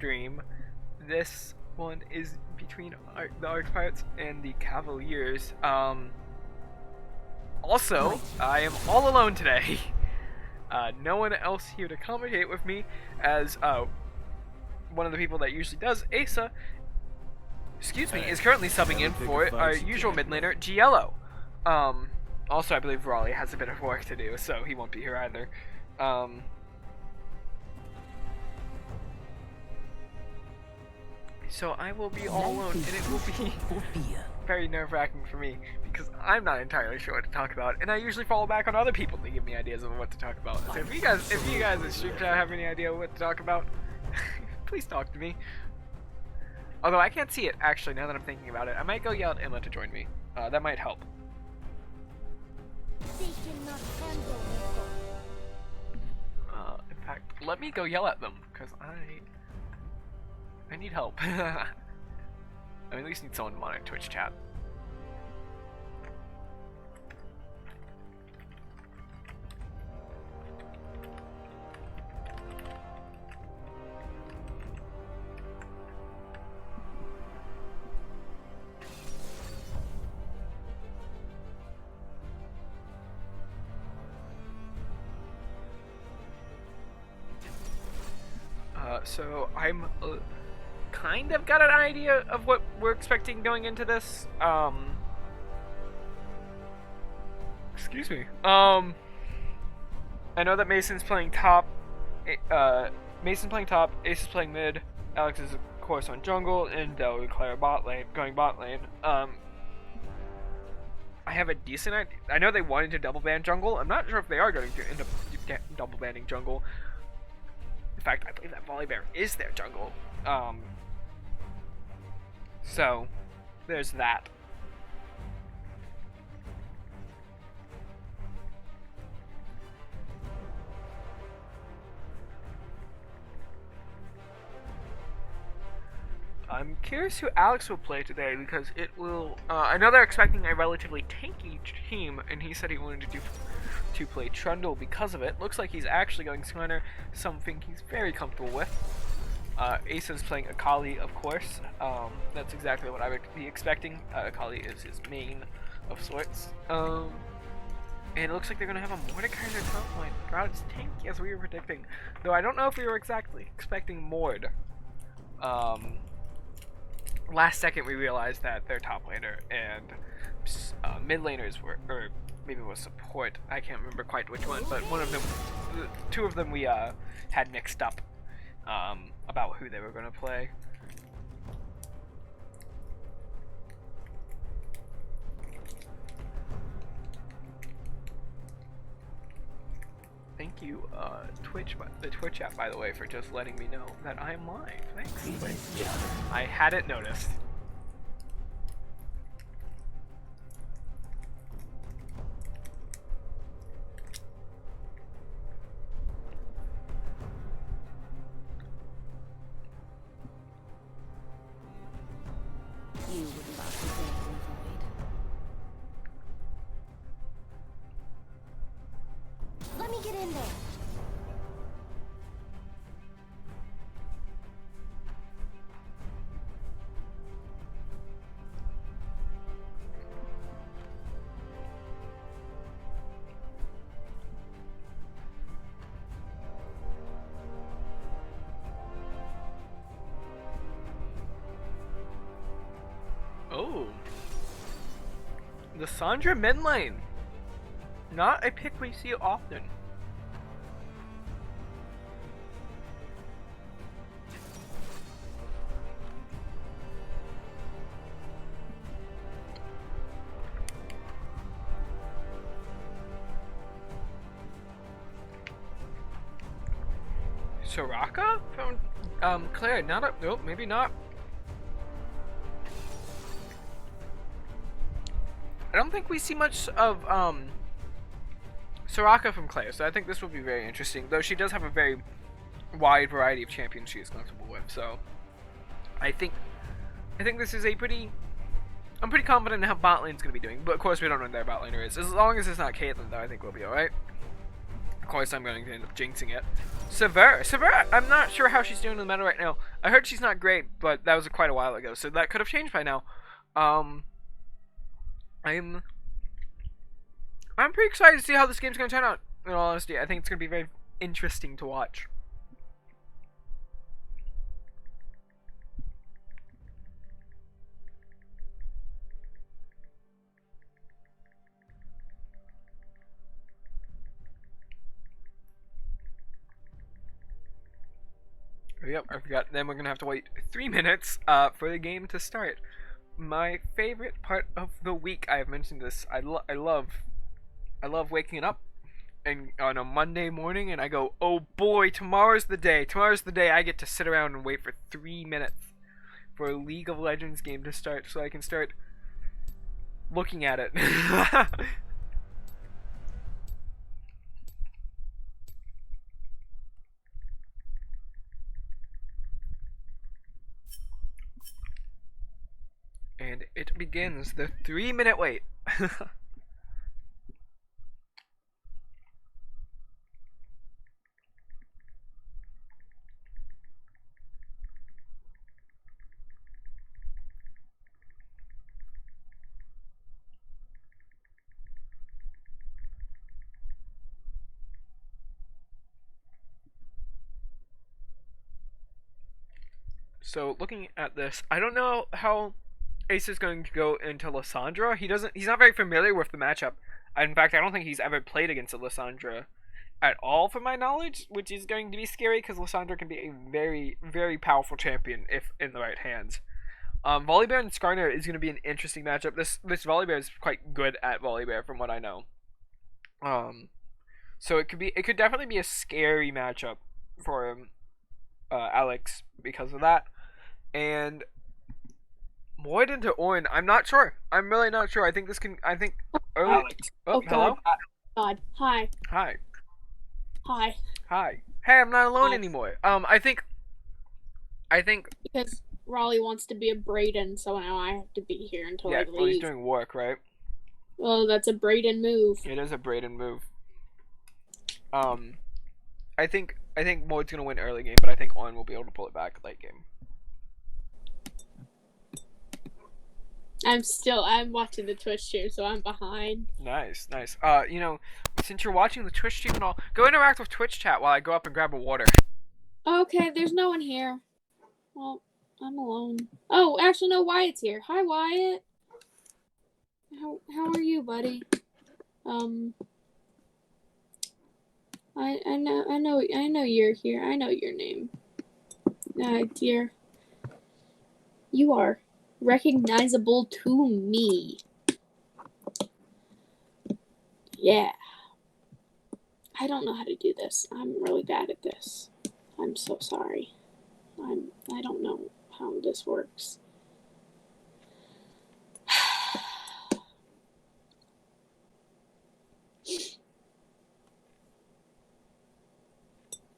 stream. This one is between the ARGs Pirates and the Cavaliers. Also, I am all alone today. No one else here to commentate with me, as one of the people that usually does, Asa, is currently subbing in for our usual mid laner, Giello. Also, I believe Raleigh has a bit of work to do, so he won't be here either. So I will be all alone, and it will be very nerve-wracking for me, because I'm not entirely sure what to talk about, and I usually fall back on other people to give me ideas of what to talk about. So if you guys in stream chat have any idea what to talk about, please talk to me. Although I can't see it, actually, now that I'm thinking about it. I might go yell at Emma to join me. That might help. In fact, let me go yell at them, because I need help. I at least need someone to monitor Twitch chat. So I'm kind of got an idea of what we're expecting going into this. Excuse me. I know that Mason's playing top. Mason's playing top. Ace is playing mid. Alex is of course on jungle, and Del and Claire going bot lane. I have a decent idea. I know they wanted to double ban jungle. I'm not sure if they are going to end up double banning jungle. In fact, I believe that Volibear is their jungle. So, there's that. I'm curious who Alex will play today, because it will. I know they're expecting a relatively tanky team, and he said he wanted to play Trundle because of it. Looks like he's actually going Skarner, something he's very comfortable with. Asa's playing Akali, of course. That's exactly what I would be expecting. Akali is his main of sorts. And it looks like they're going to have a Mordecai in their top line. God, it's tanky as we were predicting. Though I don't know if we were exactly expecting Mord. Last second we realized that their top laner and mid laners were, or maybe it was support, I can't remember quite which one, but one of them, two of them we had mixed up about who they were going to play. Thank you, the Twitch app, by the way, for just letting me know that I am live. Thanks. I hadn't noticed. You would love to dance in the void. Let me get in there. Oh, the Sandra mid lane. Not a pick we see often. Soraka from Claire. Not a, nope, maybe not. I don't think we see much of Soraka from Claire, so I think this will be very interesting. Though she does have a very wide variety of champions she is comfortable with, so I think this is a pretty. I'm pretty confident in how bot lane's gonna be doing, but of course we don't know what their bot laner is. As long as it's not Caitlyn, though, I think we'll be alright. Of course, I'm going to end up jinxing it. Severa. I'm not sure how she's doing in the meta right now. I heard she's not great, but that was quite a while ago, so that could have changed by now. I'm pretty excited to see how this game's going to turn out, in all honesty. I think it's going to be very interesting to watch. Yep, I forgot. Then we're gonna have to wait 3 minutes for the game to start. My favorite part of the week. I have mentioned this. I love waking up and on a Monday morning, and I go, oh boy, tomorrow's the day. Tomorrow's the day I get to sit around and wait for 3 minutes for a League of Legends game to start, so I can start looking at it. And it begins the 3-minute wait. So looking at this, I don't know how Ace is going to go into Lissandra. He's not very familiar with the matchup. In fact, I don't think he's ever played against a Lissandra at all, from my knowledge, which is going to be scary because Lissandra can be a very, very powerful champion if in the right hands. Volibear and Skarner is going to be an interesting matchup. This Volibear is quite good at Volibear, from what I know. So it could definitely be a scary matchup for Alex because of that. And Void into Orin, I'm not sure. I'm really not sure. I think early. Alex. Oh, hello. God. Hi. Hi. Hi. Hi. Hey, I'm not alone Hi. anymore. I think. Because Raleigh wants to be a Brayden, so now I have to be here until I leave. Well, he's doing work, right? Well, that's a Brayden move. It is a Brayden move. I think Void's gonna win early game, but I think Orin will be able to pull it back late game. I'm watching the Twitch stream, so I'm behind. Nice. Since you're watching the Twitch stream and all, go interact with Twitch chat while I go up and grab a water. Okay, there's no one here. Well, I'm alone. Oh, actually, no, Wyatt's here. Hi, Wyatt. How are you, buddy? I know you're here. I know your name. Dear. You are recognizable to me. Yeah. I don't know how to do this. I'm really bad at this. I'm so sorry. I don't know how this works.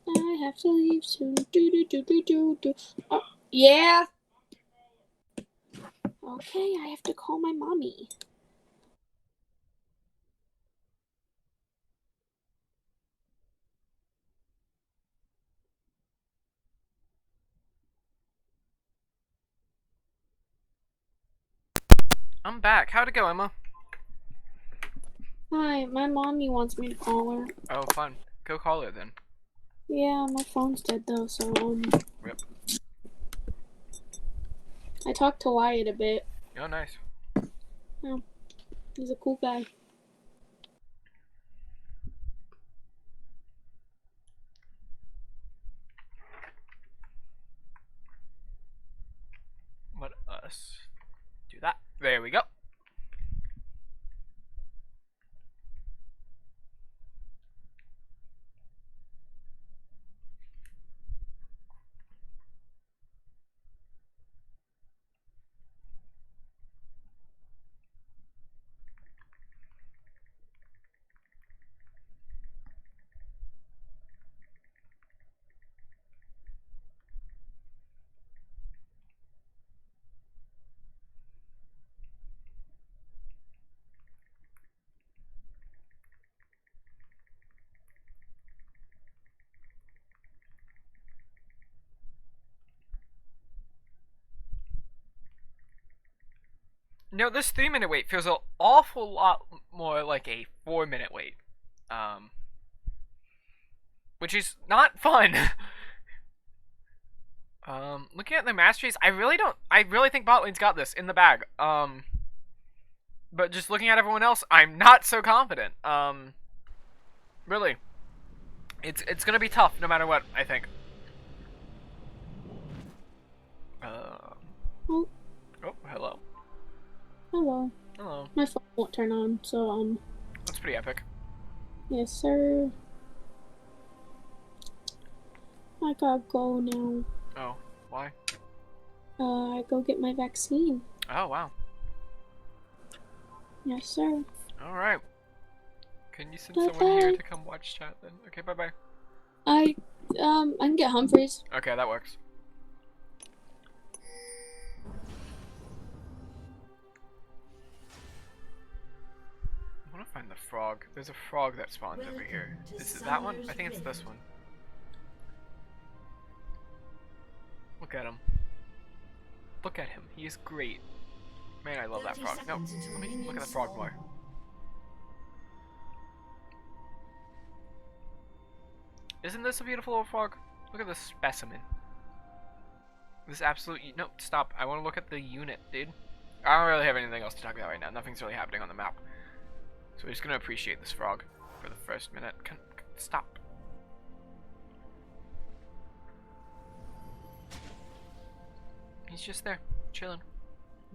I have to leave soon. Oh, yeah. Okay, I have to call my mommy. I'm back. How'd it go, Emma? Hi, my mommy wants me to call her. Oh, fun. Go call her then. Yeah, my phone's dead though, so Yep. I talked to Wyatt a bit. Oh, nice. He's a cool guy. Let us do that. There we go. No, this 3-minute wait feels an awful lot more like a 4-minute wait. Which is not fun. Looking at the masteries, I really think bot lane's got this in the bag. But just looking at everyone else, I'm not so confident. Really. It's gonna be tough no matter what, I think. Oh, Oh, hello. hello. Hello. My phone won't turn on, so, That's pretty epic. yes, sir. I gotta go now. Oh, why? I go get my vaccine. Oh, wow. Yes, sir. Alright. Can you send Bye-bye. someone here to come watch chat then? Okay, bye-bye. I can get Humphreys. Okay, that works. I want to find the frog. There's a frog that spawns over here. Is it that one? I think it's this one. Look at him. Look at him. He is great. Man, I love that frog. No, let me look at the frog more. Isn't this a beautiful little frog? Look at this specimen. This absolute... No, stop. I want to look at the unit, dude. I don't really have anything else to talk about right now. Nothing's really happening on the map. So we're just going to appreciate this frog for the first minute. Stop. He's just there, chilling.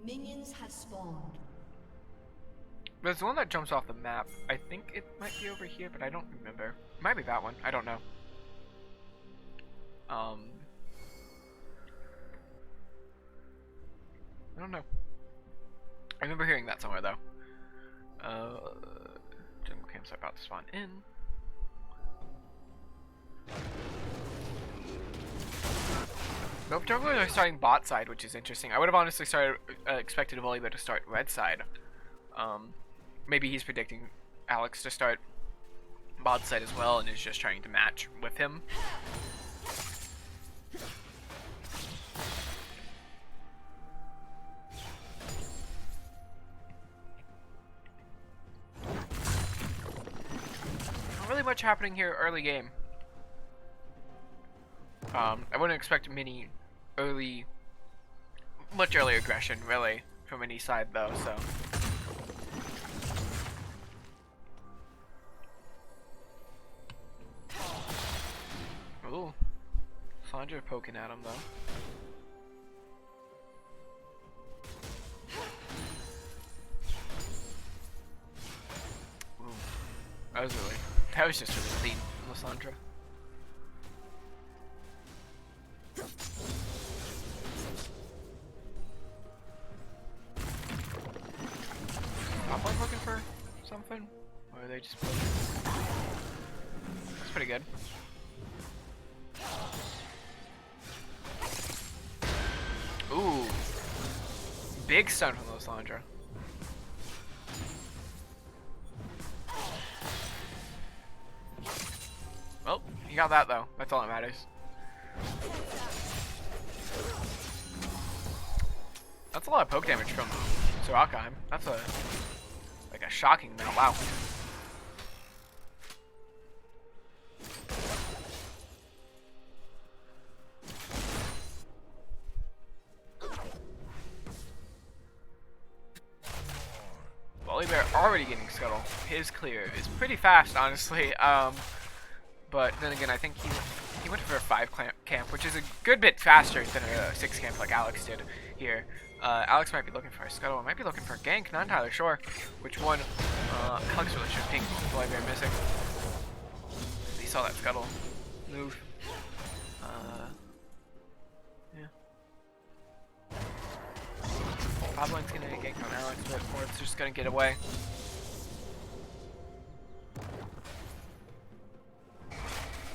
Minions have spawned. There's one that jumps off the map. I think it might be over here, but I don't remember. It might be that one. I don't know. I don't know. I remember hearing that somewhere though. Jungle camps are about to spawn in. Nope, junglers are starting bot side, which is interesting. I would have honestly expected Volibear to start red side. Maybe he's predicting Alex to start bot side as well and is just trying to match with him. Not really much happening here early game. I wouldn't expect much early aggression really from any side though, so. Ooh, Sandra poking at him though. Ooh, that was just really clean, Lysandra. Top one looking for something? Or are they just poking? That's pretty good. Ooh. Big stun from Lysandra. Well, you got that though. That's all that matters. That's a lot of poke damage from Soraka. That's like a shocking amount. Wow. Volibear already getting Scuttle. His clear is pretty fast, honestly. But then again, I think he went for a 5 camp, which is a good bit faster than a 6 camp like Alex did here. Alex might be looking for a Scuttle, might be looking for a gank, not entirely sure which one. Alex really should ping Volibear missing. He saw that Scuttle move. Yeah. Top lane's gonna get ganked on Alex, but Ford's just gonna get away.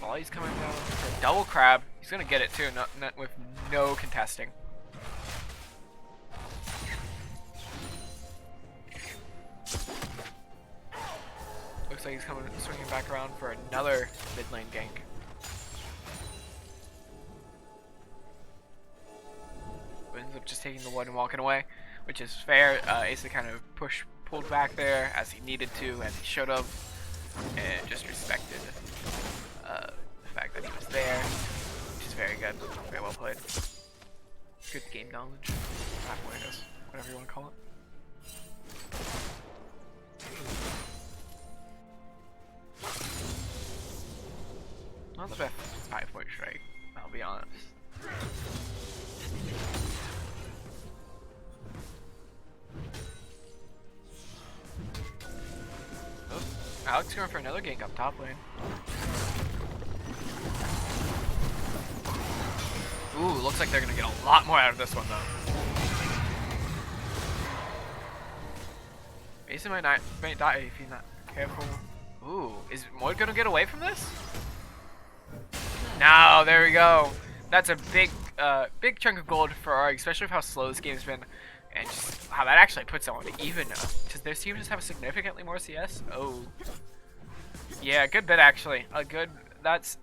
Volley's coming down for a double crab. He's gonna get it too, not with no contesting. Looks like he's swinging back around for another mid lane gank. Ends up just taking the wood and walking away. which is fair. Asa kind of pulled back there as he needed to, as he should have, and just respected the fact that he was there, which is very good. Very well played. Good game knowledge. Awareness, whatever you want to call it. Not the best 5-point strike, I'll be honest. Oh, Alex going for another gank up top lane. Ooh, looks like they're gonna get a lot more out of this one though. Mason might die if he's not careful. Ooh, is Moid gonna get away from this? No, there we go. That's a big chunk of gold for ARG, especially with how slow this game's been, and just how that actually puts someone to even. Does their team just have significantly more CS? Oh, yeah, good bit actually. That's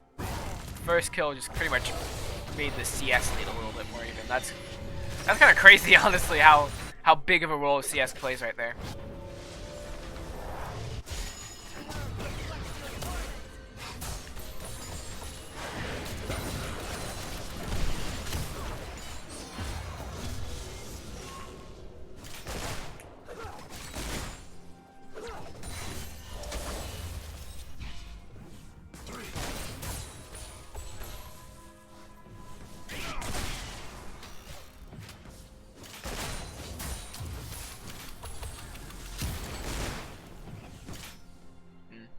first kill just pretty much made the CS lead a little bit more even. That's kind of crazy, honestly, how big of a role CS plays right there.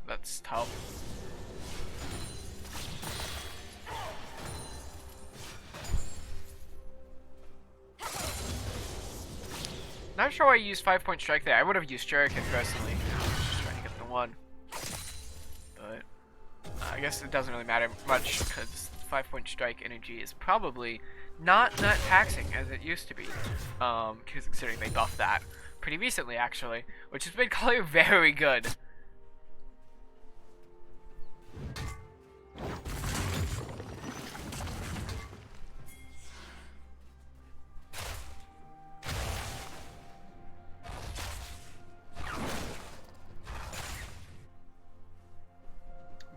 That's tough. Not sure why you used 5-point strike there. I would have used Shuriken personally. Just trying to get the one. But I guess it doesn't really matter much because 5-point strike energy is probably not that taxing as it used to be. Considering they buffed that pretty recently actually, which has made Collier very good.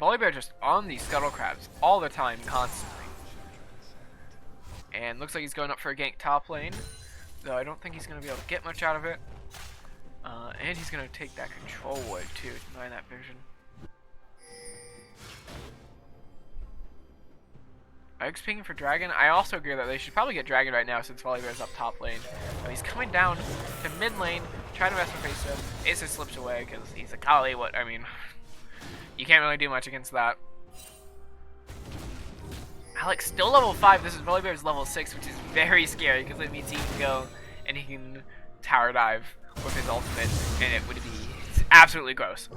Volibear just on these scuttle crabs all the time, constantly. And looks like he's going up for a gank top lane, though I don't think he's going to be able to get much out of it. And he's going to take that control ward too, denying that vision. Egg's pinging for Dragon. I also agree that they should probably get Dragon right now since Volibear's up top lane. But he's coming down to mid lane, trying to mess with Asa. Asa slips away because he's a Kali. What I mean, you can't really do much against that. Alex still level 5. This is Volibear's level 6, which is very scary because it means he can go and he can tower dive with his ultimate, and it would be absolutely gross.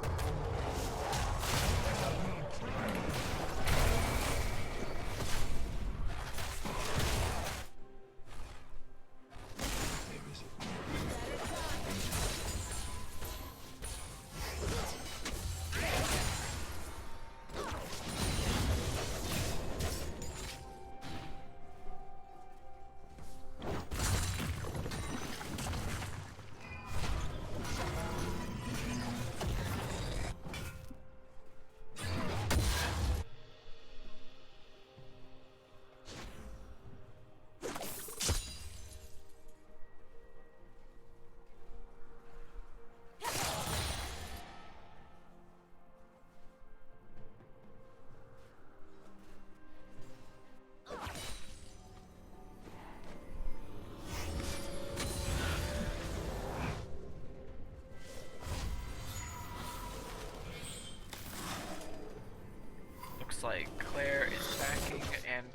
Like Claire is backing, and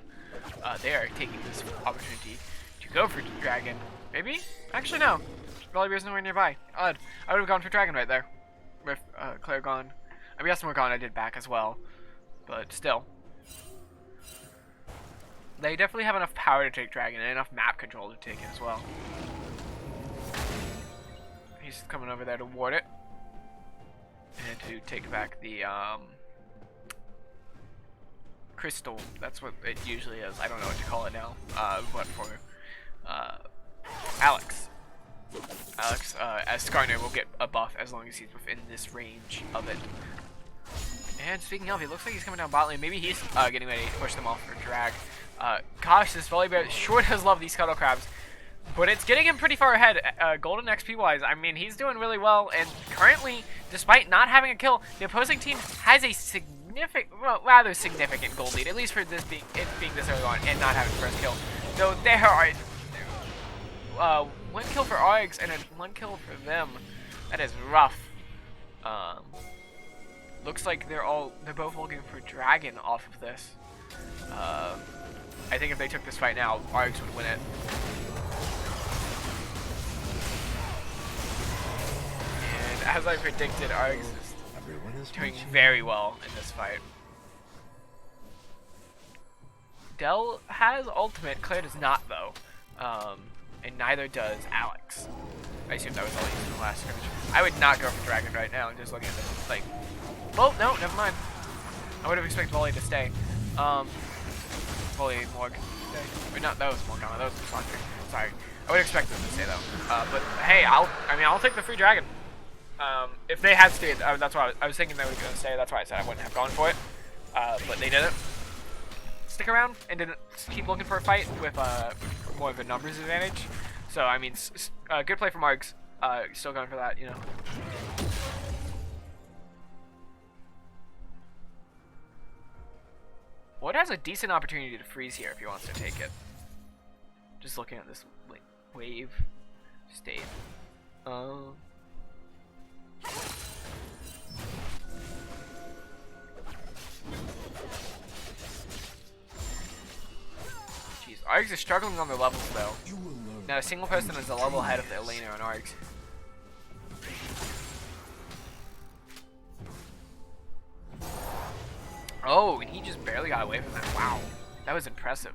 they are taking this opportunity to go for Dragon. Maybe? Actually, no. Volibear's nowhere nearby. Odd. I would have gone for Dragon right there. With Claire gone. I mean, Yasuo gone, I did back as well. But still. They definitely have enough power to take Dragon and enough map control to take it as well. He's coming over there to ward it. And to take back the, crystal, that's what it usually is. I don't know what to call it now. But for Alex, as Skarner will get a buff as long as he's within this range of it. And speaking of, it looks like he's coming down bot lane. Maybe he's getting ready to push them off for drag. Gosh, this Volibear sure does love these Scuttle Crabs. But it's getting him pretty far ahead, golden XP wise. I mean, he's doing really well, and currently, despite not having a kill, the opposing team has a rather significant gold lead, at least for this being this early on and not having first kill. So there are 1 kill for ARGs and 1 kill for them. That is rough. Looks like they're both looking for Dragon off of this. I think if they took this fight now, ARGs would win it. And as I predicted, ARGs is doing very well in this fight. Dell has ultimate, Claire does not though. And neither does Alex. I assume that was all used in the last scrimmage. I would not go for Dragon right now, just looking at this, like... Well, no, never mind. I would have expected Volley to stay. Volley Morg stay. Or not, that was Morgana, that was Sandra. Sorry. I would expect them to stay though. But hey, I'll take the free Dragon. If they had stayed, that's why I was thinking they were going to stay. That's why I said I wouldn't have gone for it. But they didn't stick around and didn't keep looking for a fight with more of a numbers advantage. So I mean, good play from ARGs. Still going for that, you know. Wood has a decent opportunity to freeze here if he wants to take it. Just looking at this like wave state. Jeez, ARGs are struggling on their levels though. Now a single person is a level ahead of their laner on ARGs. Oh, and he just barely got away from that. Wow, that was impressive.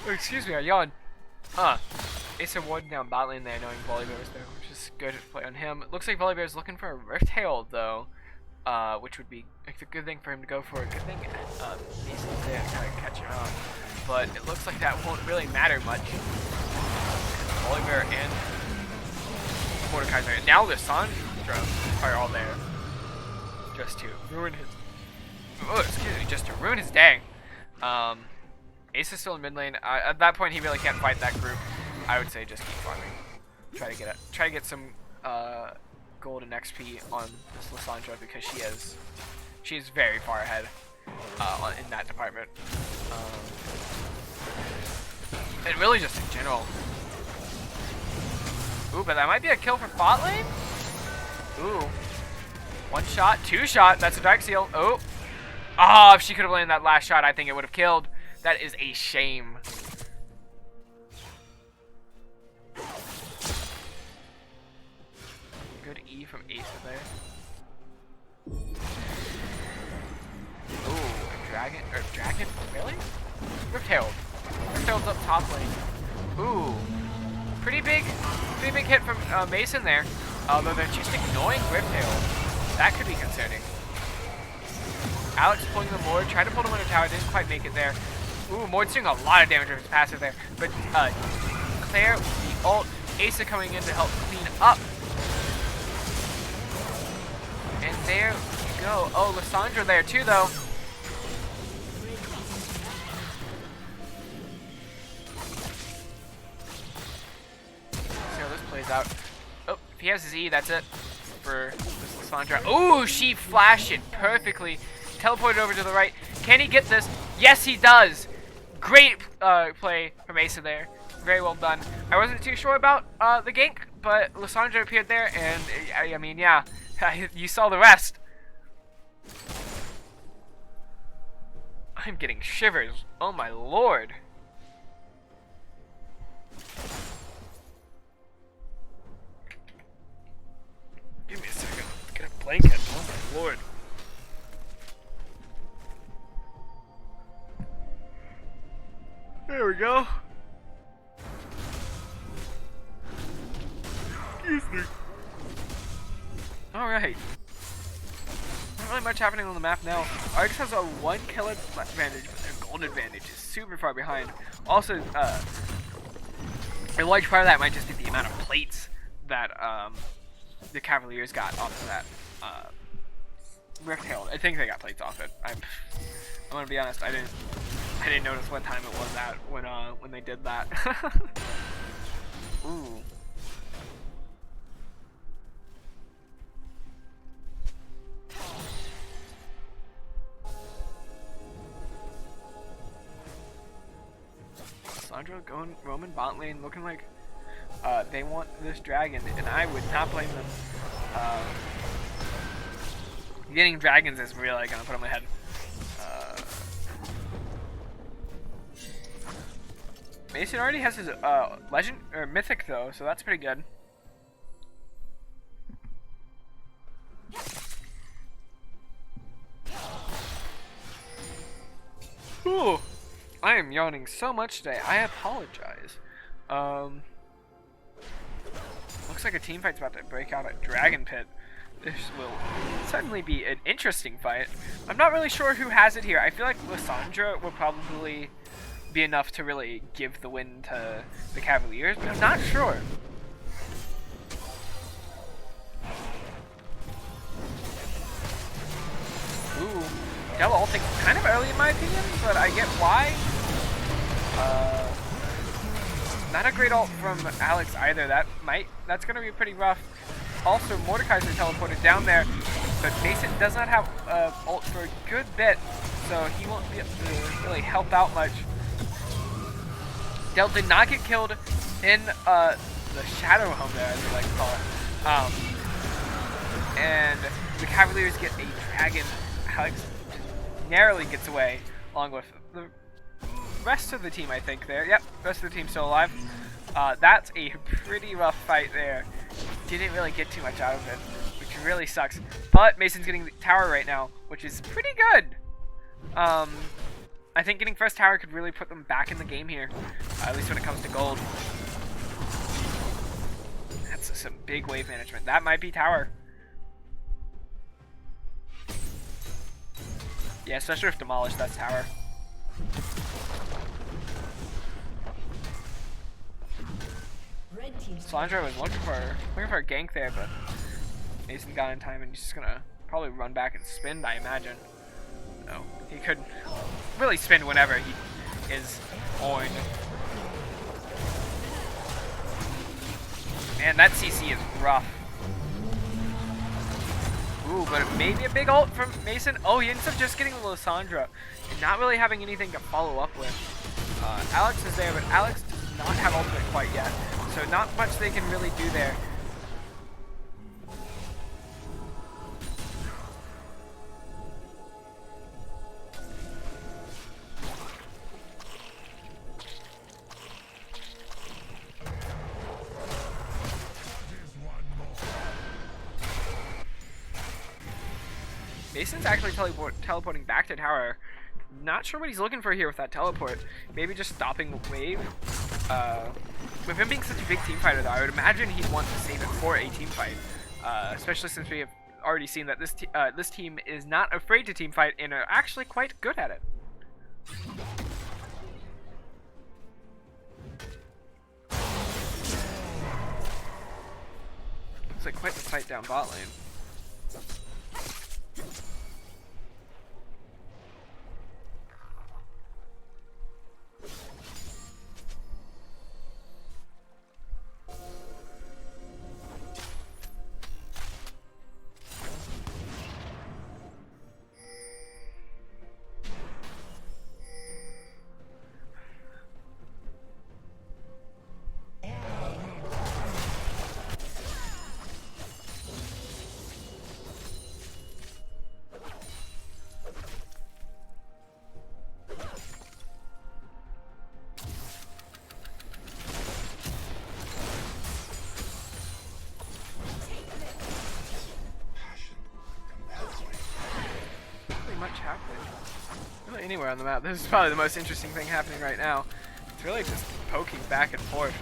Oh, excuse me, I yawned. Ace of Wood down bot lane there, knowing Volibear was there, which is good play on him. It looks like Volibear is looking for a Rift Herald though, which would be like, a good thing for him to go for. A good thing Ace is there to kind of catch him out. But it looks like that won't really matter much. Volibear and Mordekaiser, and now the Sandra are all there just to ruin his day. Ace is still in mid lane. At that point, he really can't fight that group. I would say just keep farming. Try to get some gold and XP on this Lissandra because she is very far ahead in that department. And really just in general. Ooh, but that might be a kill for bot lane? Ooh. 1 shot, 2 shot, that's a Dark Seal. Oh. Oh, if she could have landed that last shot, I think it would have killed. That is a shame. Good E from Ace there. Ooh, a dragon, really? Rift Herald. Rift Herald's up top lane. Ooh. Pretty big hit from Mason there. Although they're just ignoring Rift Herald. That could be concerning. Alex pulling the Mord, tried to pull him in a tower, didn't quite make it there. Ooh, Mord's doing a lot of damage with his passive there. But Claire, the ult, Asa coming in to help clean up. And there you go. Oh, Lissandra there too though. See how this plays out. Oh, if he has his E, that's it for this Lissandra. Ooh, she flashed it perfectly. Teleported over to the right. Can he get this? Yes, he does. Great play from Asa there. Very well done. I wasn't too sure about the gank, but Lissandra appeared there, and I mean, yeah, you saw the rest. I'm getting shivers. Oh my lord. Give me a second. Let's get a blanket. Oh my lord. There we go. Excuse me. Alright. Not really much happening on the map now. ARGs has a 1 kill advantage with their gold advantage is super far behind. Also, a large part of that might just be the amount of plates that the Cavaliers got off of that Rift Herald. I think they got plates off it. I'm gonna be honest. I didn't notice what time it was at when they did that. Ooh. Sandra going Roman bot lane, looking like they want this dragon, and I would not blame them. Getting dragons is really gonna put them ahead. Mason already has his legend or mythic though, so that's pretty good. Ooh, I am yawning so much today. I apologize. Looks like a team fight's about to break out at Dragon Pit. This will certainly be an interesting fight. I'm not really sure who has it here. I feel like Lysandra will probably be enough to really give the win to the Cavaliers, but I'm not sure. Ooh, double ulting kind of early in my opinion, but I get why. Not a great ult from Alex either. That's gonna be pretty rough. Also, Mordekaiser teleported down there, but Mason does not have ult for a good bit, so he won't be able to really help out much. Del did not get killed in the Shadow Home there, as we like to call it. And the Cavaliers get a dragon. Alex narrowly gets away, along with the rest of the team, I think, there. Yep, rest of the team still alive. That's a pretty rough fight there. Didn't really get too much out of it, which really sucks. But Mason's getting the tower right now, which is pretty good. I think getting first tower could really put them back in the game here, at least when it comes to gold. That's some big wave management. That might be tower. Yeah, especially if demolished, that's tower. Sandra was looking for a gank there, but Mason got in time, and he's just gonna probably run back and spin, I imagine. No, he could really spin whenever he is on. Man, that CC is rough. Ooh, but maybe a big ult from Mason. Oh, he ends up just getting Lysandra and not really having anything to follow up with. Alex is there, but Alex does not have ultimate quite yet, so not much they can really do there. Mason's actually teleporting back to tower. Not sure what he's looking for here with that teleport. Maybe just stopping the wave. With him being such a big team fighter, though, I would imagine he'd want to save it for a team fight. Especially since we have already seen that this team is not afraid to team fight and are actually quite good at it. Looks like quite the fight down bot lane. Really anywhere on the map. This is probably the most interesting thing happening right now. It's really just poking back and forth,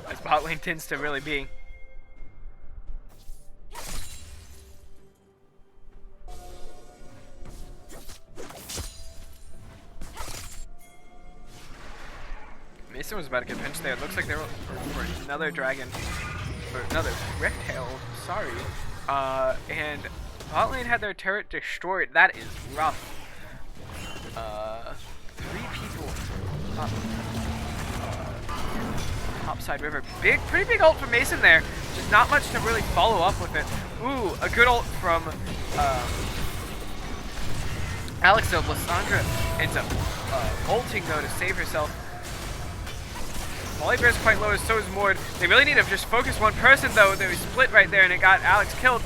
as bot lane tends to really be. Mason was about to get pinched there. It looks like they were for another dragon, or another Rift Hail, sorry. And bot lane had their turret destroyed. That is rough. 3 people up. Topside river. Pretty big ult from Mason there. Just not much to really follow up with it. Ooh, a good ult from Alex, though. Lysandra ends up ulting, though, to save herself. Volibear is quite low, so is Mord. They really need to just focus one person, though. They split right there, and it got Alex killed.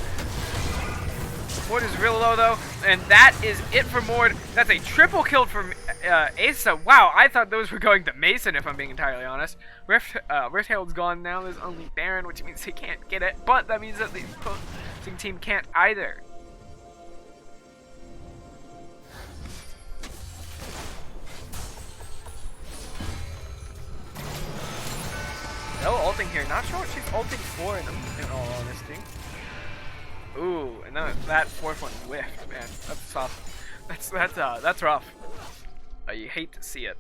Mord is real low, though, and that is it for Mord. That's a triple kill from Asa. Wow, I thought those were going to Mason, if I'm being entirely honest. Rift Herald's gone now. There's only Baron, which means he can't get it, but that means that the opposing team can't either. No ulting here. Not sure what she's ulting for in all honesty. Ooh, and then that 4th one whiffed, man. That's tough. That's rough. You hate to see it.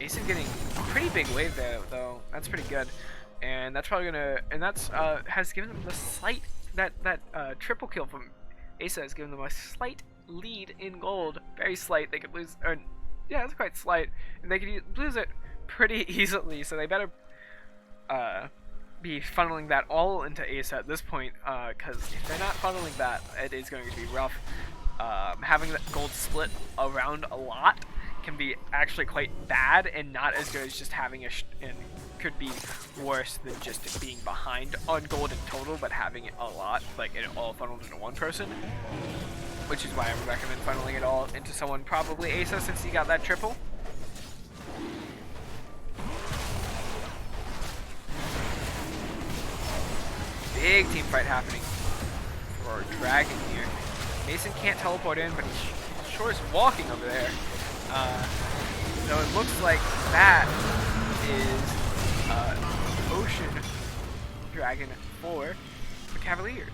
Ace getting a pretty big wave there, though. That's pretty good, and that's probably gonna. And that's has given them the slight that triple kill from Asa has given them a slight lead in gold. Very slight. They could lose. Or, yeah, it's quite slight, and they could lose it pretty easily. So they better be funneling that all into Asa at this point, because if they're not funneling that, it is going to be rough. Having that gold split around a lot can be actually quite bad and not as good as just having and could be worse than just being behind on gold in total, but having it a lot, like it all funneled into one person, which is why I would recommend funneling it all into someone, probably Asa, since he got that triple. Big team fight happening for Dragon here. Mason can't teleport in, but he sure is walking over there. So it looks like that is Ocean Dragon for the Cavaliers.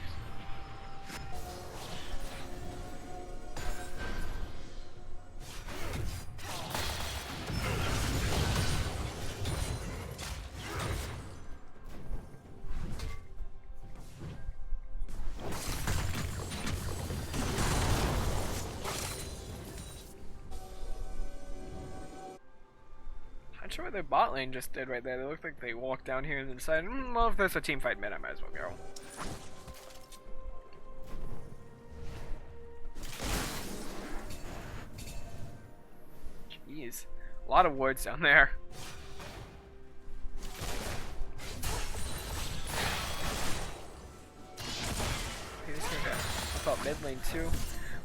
Not sure what their bot lane just did right there. They looked like they walked down here and then decided, well, if there's a team fight mid, I might as well go. Jeez. A lot of wards down there. Okay, this guy got up out mid lane too.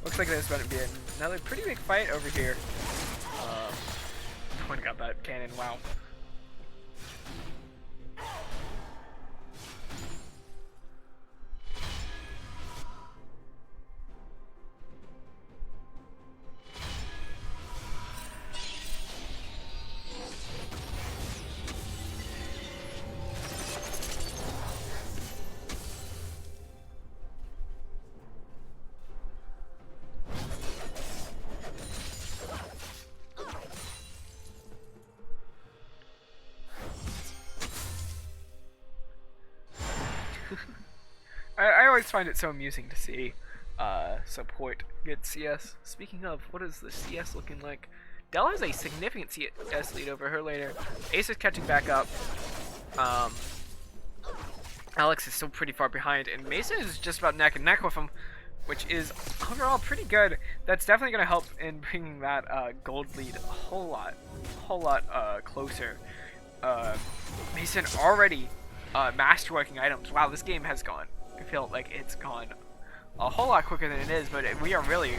Looks like there's going to be another pretty big fight over here. One got that cannon, wow. I always find it so amusing to see support get CS. Speaking of, what is the CS looking like? Dell has a significant CS lead over her later. Ace is catching back up. Alex is still pretty far behind, and Mason is just about neck and neck with him, which is overall pretty good. That's definitely going to help in bringing that gold lead a whole lot closer. Mason already masterworking items. Wow, this game has gone. I feel like it's gone a whole lot quicker than it is, but we are really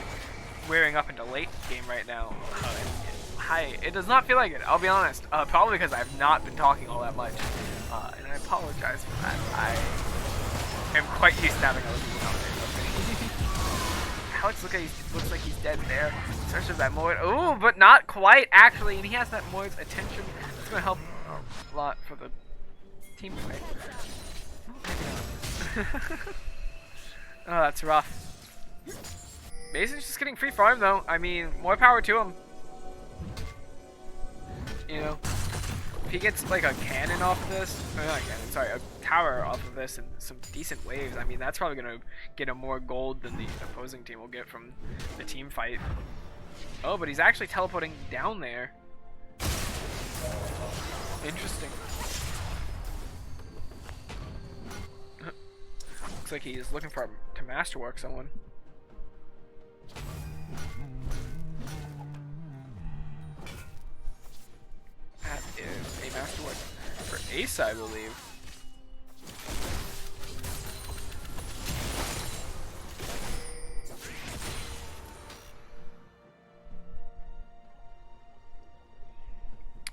wearing up into late game right now. It does not feel like it, I'll be honest. Probably because I've not been talking all that much, and I apologize for that. I am quite used to having other people out there. Alex, looks like he's dead there. Searches that Moid. Ooh, but not quite actually, and he has that Moid's attention. It's gonna help a lot for the team fight. Oh, that's rough. Mason's just getting free farm though. I mean, more power to him. You know, if he gets like a cannon off of this, or not a cannon, sorry, a tower off of this and some decent waves, I mean, that's probably gonna get him more gold than the opposing team will get from the team fight. Oh, but he's actually teleporting down there. Interesting. Looks like he's looking for to masterwork someone. That is a masterwork for Ace, I believe.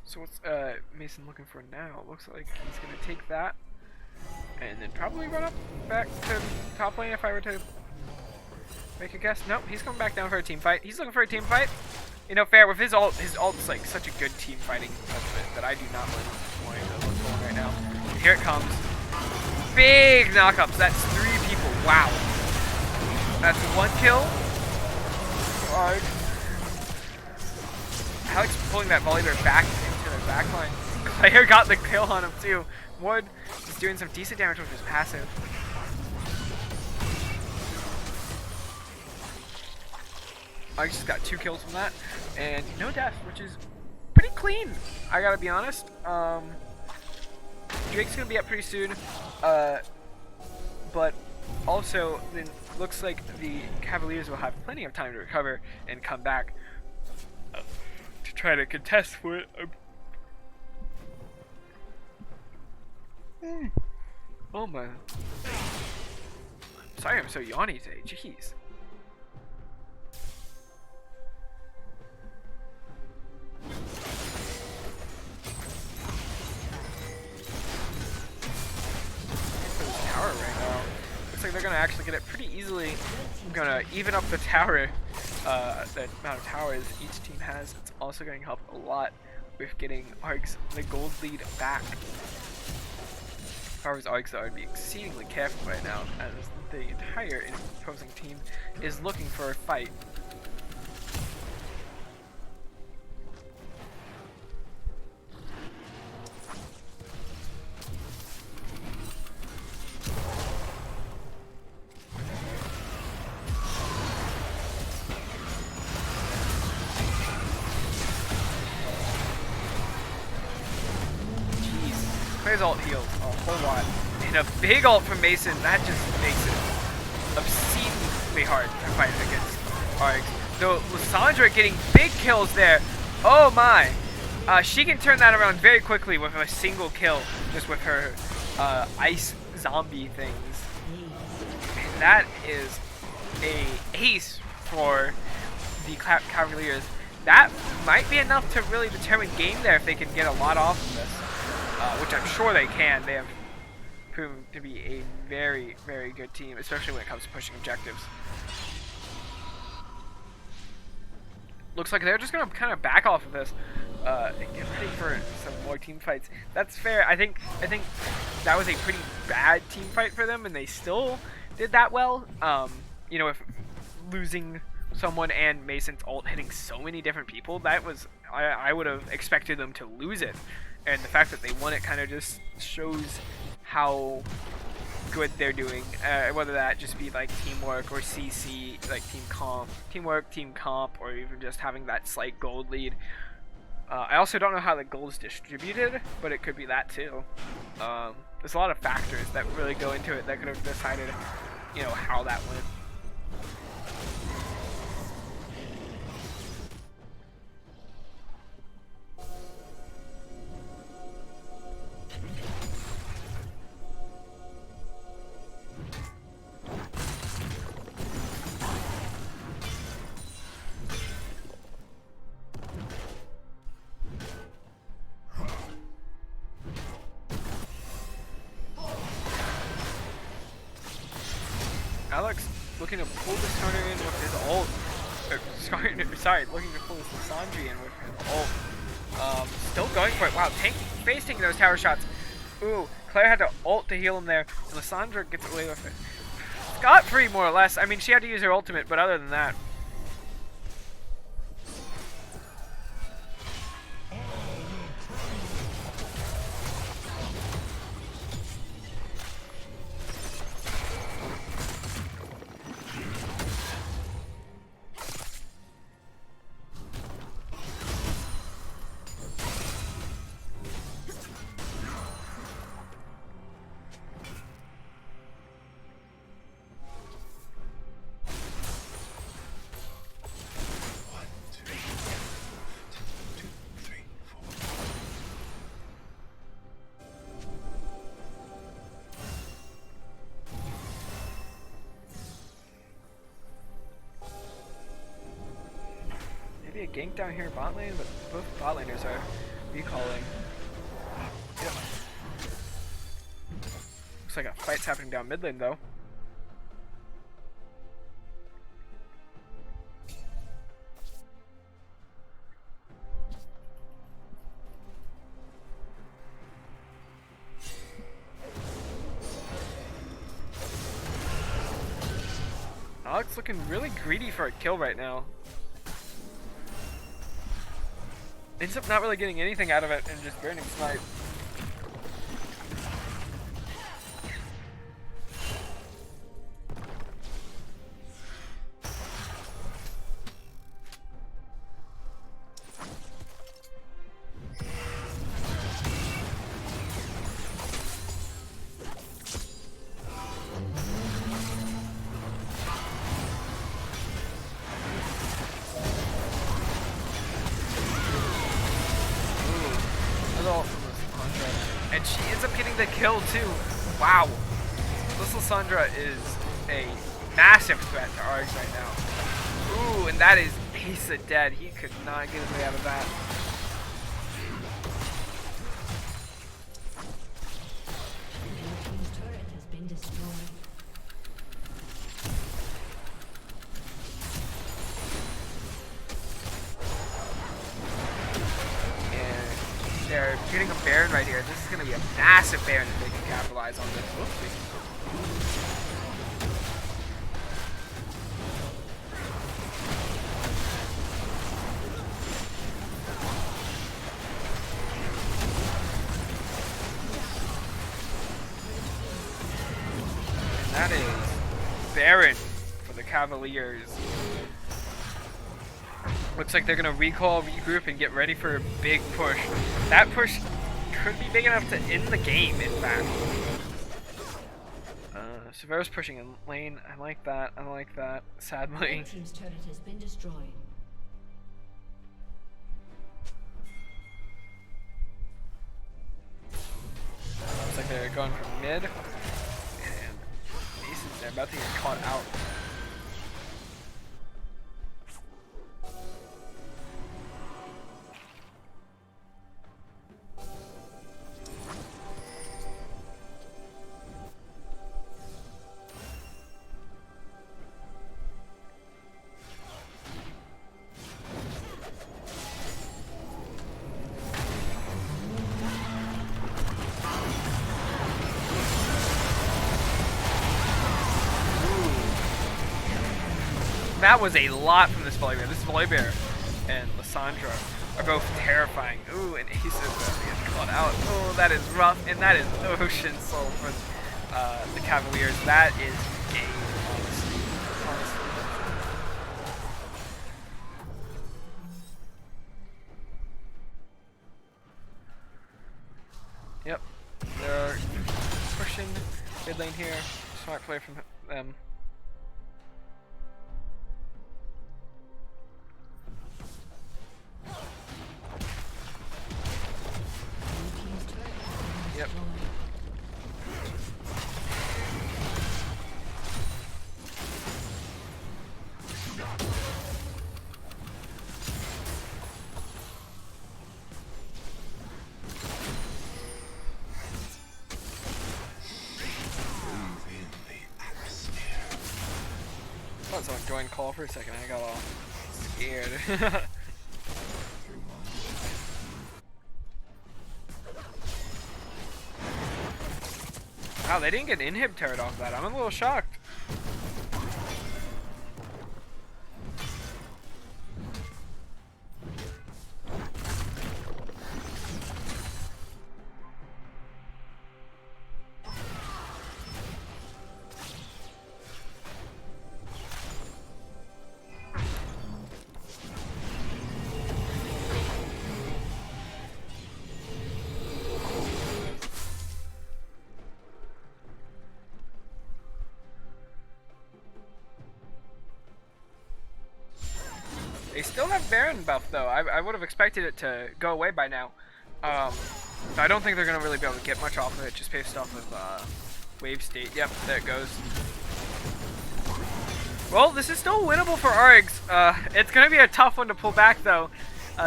So what's Mason looking for now? Looks like he's gonna take that and then probably run up back to top lane if I were to make a guess. Nope, he's coming back down for a team fight. He's looking for a team fight. You know, fair with his ult's like such a good team fighting element that I do not mind what's going right now. Here it comes. Big knockups. That's 3 people. Wow. That's 1 kill. Hard. Alex pulling that volleyball back into the backline. Claire got the kill on him too. Wood is doing some decent damage with his passive. I just got 2 kills from that, and no death, which is pretty clean. I gotta be honest. Drake's gonna be up pretty soon, but also then looks like the Cavaliers will have plenty of time to recover and come back to try to contest for it. Oh my! Sorry, I'm so yawny today. Jeez. Tower right now. Looks like they're gonna actually get it pretty easily. I'm gonna even up the tower, the amount of towers each team has. It's also going to help a lot with getting ARGs the gold lead back. If I was ARGs, I would be exceedingly careful right now, as the entire opposing team is looking for a fight. Claire's ult heals a whole lot. And a big ult from Mason, that just makes it obscenely hard to fight against ARGs. Though Lysandra getting big kills there. Oh my! She can turn that around very quickly with a single kill, just with her ice zombie things. And that is a ace for the Cavaliers. That might be enough to really determine game there if they can get a lot off of this. Which I'm sure they can. They have proven to be a very, very good team, especially when it comes to pushing objectives. Looks like they're just going to kind of back off of this and get ready for some more team fights. That's fair. I think that was a pretty bad team fight for them, and they still did that well. You know, if losing someone and Mason's ult hitting so many different people, that was I would have expected them to lose it. And the fact that they won it kind of just shows how good they're doing. Whether that just be like teamwork or CC, like teamwork, team comp, or even just having that slight gold lead. I also don't know how the gold is distributed, but it could be that too. There's a lot of factors that really go into it that could have decided, you know, how that went. Alex looking to pull this Stoner in with his ult. Sorry, looking to pull this Lysandra in with his ult. Still going for it. Wow, face taking those tower shots. Ooh, Claire had to ult to heal him there, and Lysandra gets away with it. Got free more or less. I mean, she had to use her ultimate, but other than that, get ganked down here bot lane, but both bot laners are recalling. Yep. Looks like a fight's happening down mid lane though. Alex looking really greedy for a kill right now. Ends up not really getting anything out of it and just burning snipe. And she ends up getting the kill too. Wow. This Lissandra is a massive threat to ARGs right now. Ooh, and that is Asa dead. He could not get his way out of that. They're getting a Baron right here. This is going to be a massive Baron if they can capitalize on this. Whoopsie. And that is Baron for the Cavaliers. Looks like they're going to recall, regroup, and get ready for a big push. That push could be big enough to end the game, in fact. Severo's pushing in lane. I like that. I like that. Sadly. Team's turret has been destroyed. Looks like they're going from mid. And Mason's there, about to get caught out. That was a lot from this Volibear. This Volibear and Lissandra are both terrifying. Ooh, and Ace is getting caught out. Oh, that is rough, and that is Ocean Soul for the Cavaliers. That is game, honestly. Yep, they're pushing mid lane here. Smart play from them. Yep. I thought someone joined call for a second. I got all scared. Wow, they didn't get an inhib turret off that. I'm a little shocked. They still have Baron buff though. I would have expected it to go away by now. So I don't think they're going to really be able to get much off of it just based off of wave state. Yep, there it goes. Well, this is still winnable for ARGs. It's going to be a tough one to pull back, though.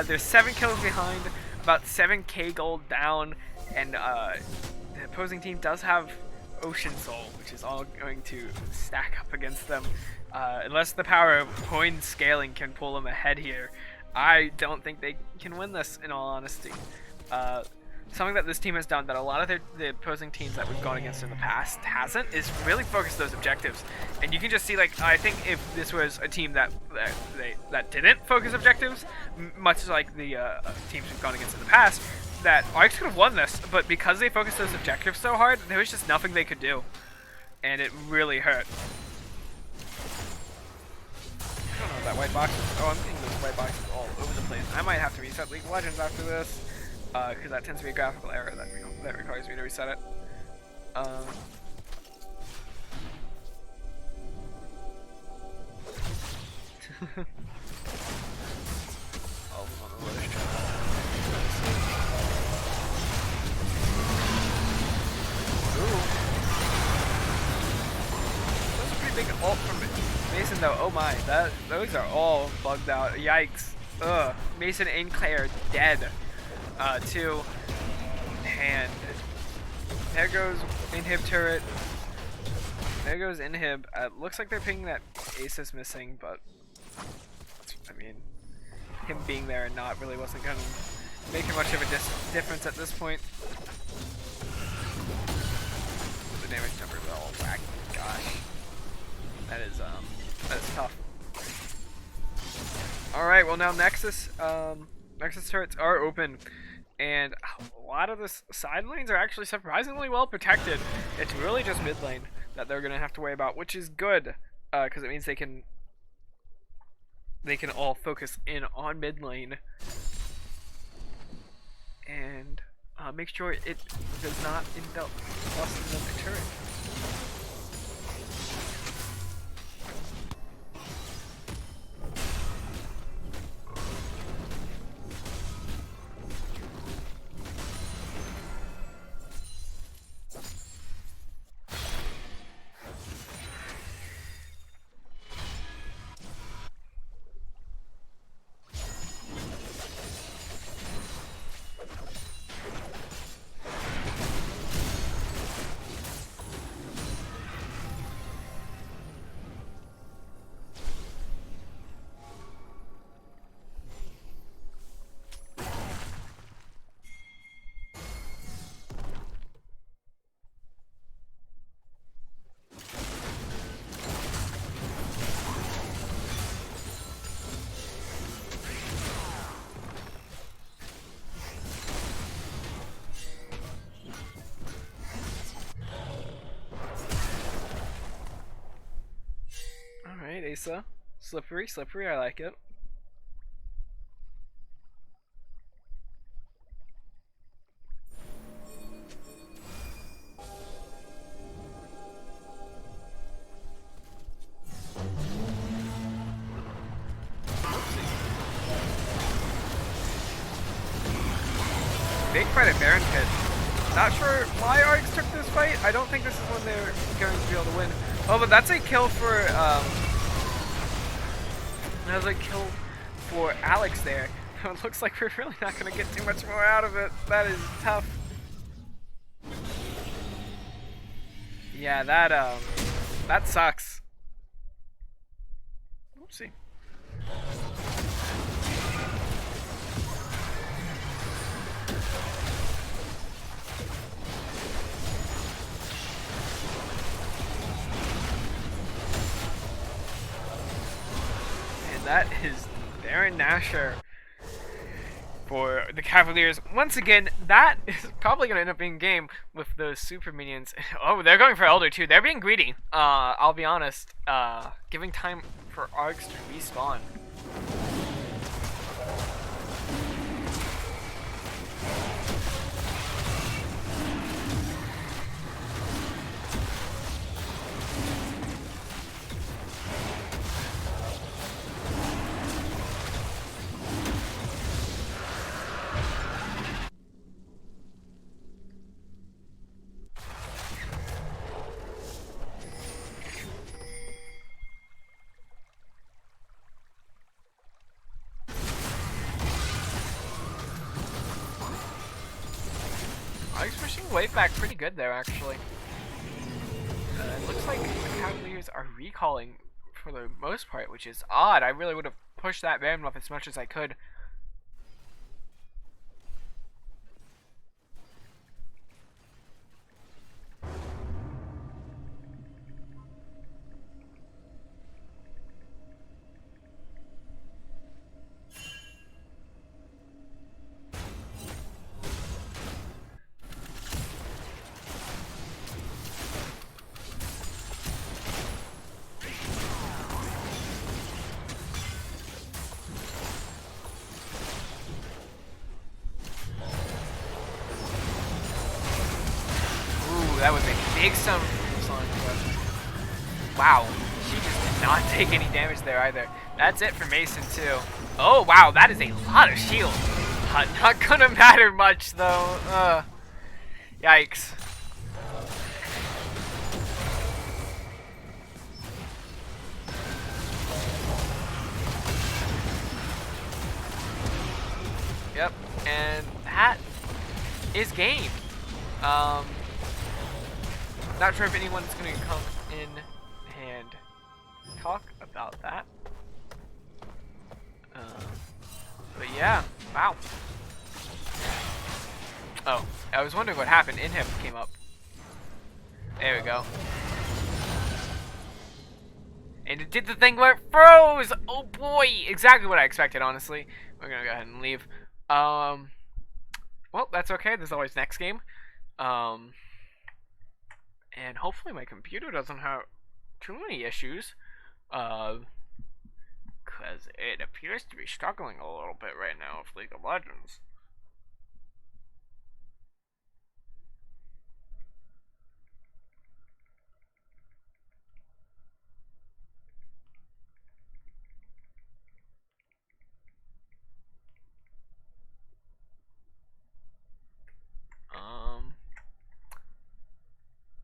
There's 7 kills behind, about 7k gold down, and the opposing team does have Ocean Soul, which is all going to stack up against them. Unless the power of coin scaling can pull them ahead here, I don't think they can win this, in all honesty. Something that this team has done that a lot of the opposing teams that we've gone against in the past hasn't is really focus those objectives. And you can just see, like, I think if this was a team that didn't focus objectives, much like the teams we've gone against in the past, that ARGs could have won this, but because they focused those objectives so hard, there was just nothing they could do. And it really hurt. I don't know what that white box is. Oh, I'm getting those white boxes all over the place. I might have to reset League of Legends after this. Because that tends to be a graphical error that requires me to reset it. Oh, I'm on the rubbish channel. Ooh. That was a pretty big ult from Mason, though. Oh my, those are all bugged out. Yikes. Ugh. Mason and Claire dead. 2, and there goes inhib turret. There goes inhib. Looks like they're pinging that Ace is missing, but I mean, him being there and not really wasn't gonna make much of a difference at this point. The damage numbers are all whack. Gosh, that is tough. All right, well now Nexus turrets are open. And a lot of the side lanes are actually surprisingly well protected. It's really just mid lane that they're going to have to worry about, which is good, because it means they can all focus in on mid lane and make sure it does not end up costing them a turret. Alright, Asa. Slippery, I like it. Big fight at Baron Pit. Not sure why ARGs took this fight. I don't think this is when they're going to be able to win. Oh, but that's a kill for that was a kill for Alex there. It looks like we're really not going to get too much more out of it. That is tough. Yeah, that sucks. Oopsie. That is Baron Nashor for the Cavaliers. Once again, that is probably going to end up being game with those super minions. Oh, they're going for Elder too. They're being greedy. I'll be honest. Giving time for ARGs to respawn. wave back pretty good there, actually. It looks like the Cavaliers are recalling for the most part, which is odd. I really would have pushed that band off as much as I could. That was a big stun from Sun, but wow, she just did not take any damage there either. That's it for Mason too. Oh wow, that is a lot of shield. Not gonna matter much though. Yikes. Yep, and that is game. Not sure if anyone's going to come in and talk about that. But yeah, wow. Oh, I was wondering what happened. Inhib came up. There we go. And it did the thing where it froze! Oh boy! Exactly what I expected, honestly. We're going to go ahead and leave. Well, that's okay. There's always next game. And hopefully my computer doesn't have too many issues. Because it appears to be struggling a little bit right now with League of Legends.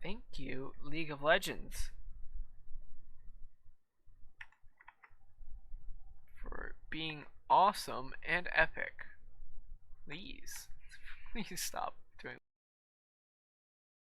Thank you, League of Legends, for being awesome and epic. Please, please stop.